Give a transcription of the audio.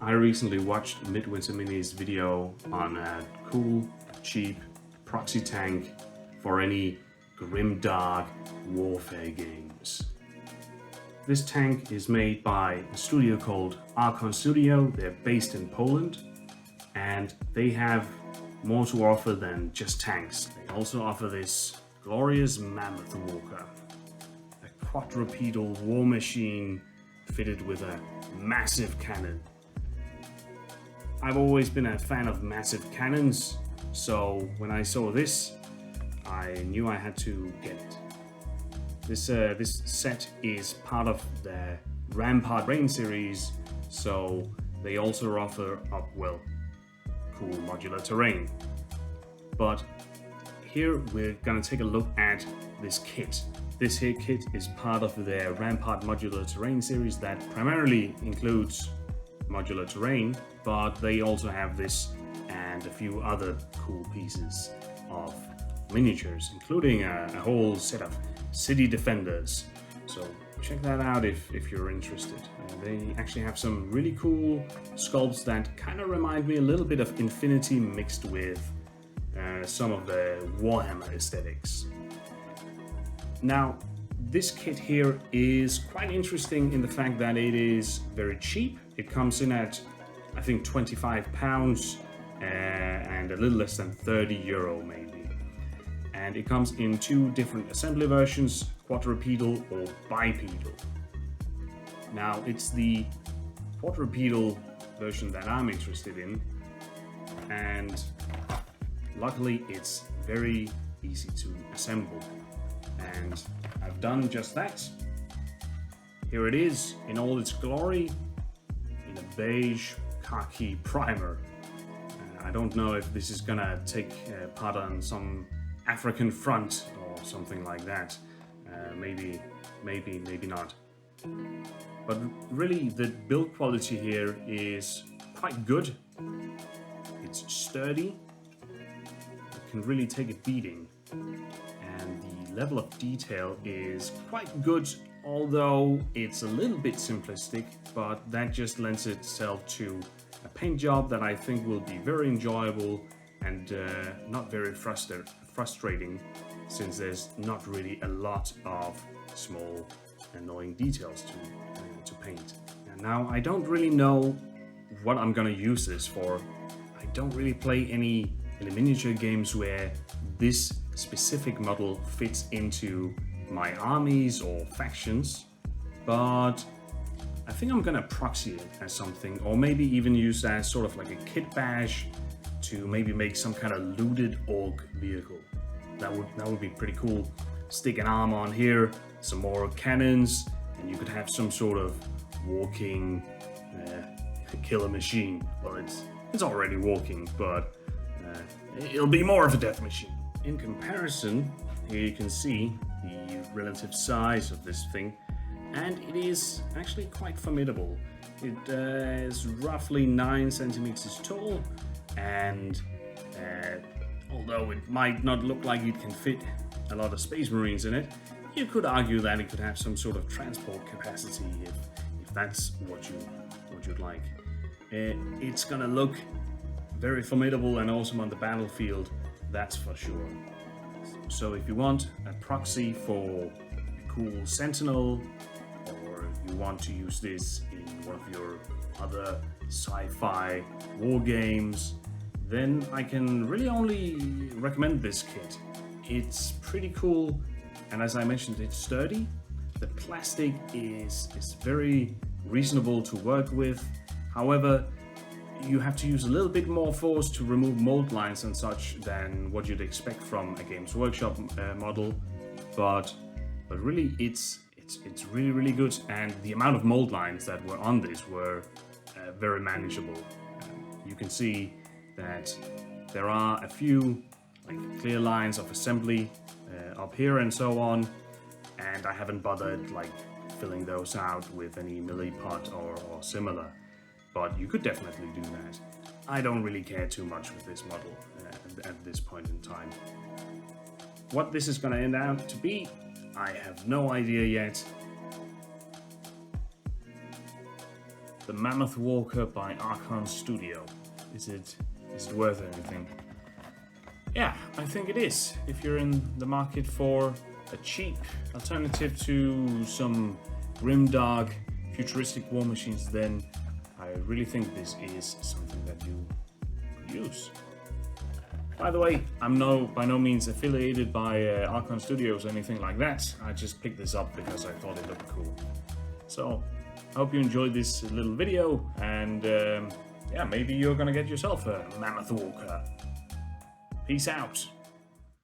I recently watched Midwinter Mini's video on a cool, cheap proxy tank for any grimdark warfare games. This tank is made by a studio called Archon Studio. They're based in Poland, and they have more to offer than just tanks. They also offer this glorious Mammoth Walker, a quadrupedal war machine fitted with a massive cannon. I've always been a fan of massive cannons, so when I saw this, I knew I had to get it. This set is part of the Rampart Terrain Series, so they also offer cool modular terrain. But here we're gonna take a look at this kit. This here kit is part of the Rampart Modular Terrain Series that primarily includes modular terrain, but they also have this and a few other cool pieces of miniatures, including a whole set of city defenders. So check that out if you're interested. They actually have some really cool sculpts that kind of remind me a little bit of Infinity mixed with some of the Warhammer aesthetics. Now, this kit here is quite interesting in the fact that it is very cheap. It comes in at, I think, £25 and a little less than €30 maybe. And it comes in two different assembly versions, quadrupedal or bipedal. Now, it's the quadrupedal version that I'm interested in, and luckily it's very easy to assemble. And I've done just that. Here it is in all its glory, in a beige khaki primer. I don't know if this is gonna take part on some African front or something like that. Maybe not. But really, the build quality here is quite good. It's sturdy. It can really take a beating. And the level of detail is quite good, although it's a little bit simplistic, but that just lends itself to a paint job that I think will be very enjoyable and not very frustrating, since there's not really a lot of small annoying details to paint. And now I don't really know what I'm gonna use this for. I don't really play any miniature games where this specific model fits into my armies or factions, but I think I'm gonna proxy it as something, or maybe even use as sort of like a kit bash to maybe make some kind of looted orc vehicle. That would be pretty cool. Stick an arm on here, some more cannons, and you could have some sort of walking killer machine. Well, it's already walking, but it'll be more of a death machine. In comparison, here you can see the relative size of this thing, and it is actually quite formidable. It is roughly 9 centimeters tall, and although it might not look like it can fit a lot of Space Marines in it, you could argue that it could have some sort of transport capacity if that's what you'd like. It's gonna look very formidable and awesome on the battlefield, that's for sure. So if you want a proxy for a cool Sentinel, or you want to use this in one of your other sci-fi war games, then I can really only recommend this kit. It's pretty cool, and as I mentioned, it's sturdy. The plastic is very reasonable to work with. However, you have to use a little bit more force to remove mold lines and such than what you'd expect from a Games Workshop model, but really it's really good, and the amount of mold lines that were on this were very manageable. You can see that there are a few clear lines of assembly up here and so on, and I haven't bothered filling those out with any milliput or similar, but you could definitely do that. I don't really care too much with this model at this point in time. What this is going to end out to be, I have no idea yet. the Mammoth Walker by Archon Studio. Is it worth anything? Yeah, I think it is. If you're in the market for a cheap alternative to some grimdark, futuristic war machines, then I really think this is something that you could use. By the way, I'm by no means affiliated by Archon Studios or anything like that. I just picked this up because I thought it looked cool. So, I hope you enjoyed this little video, and yeah, maybe you're gonna get yourself a Mammoth Walker. Peace out.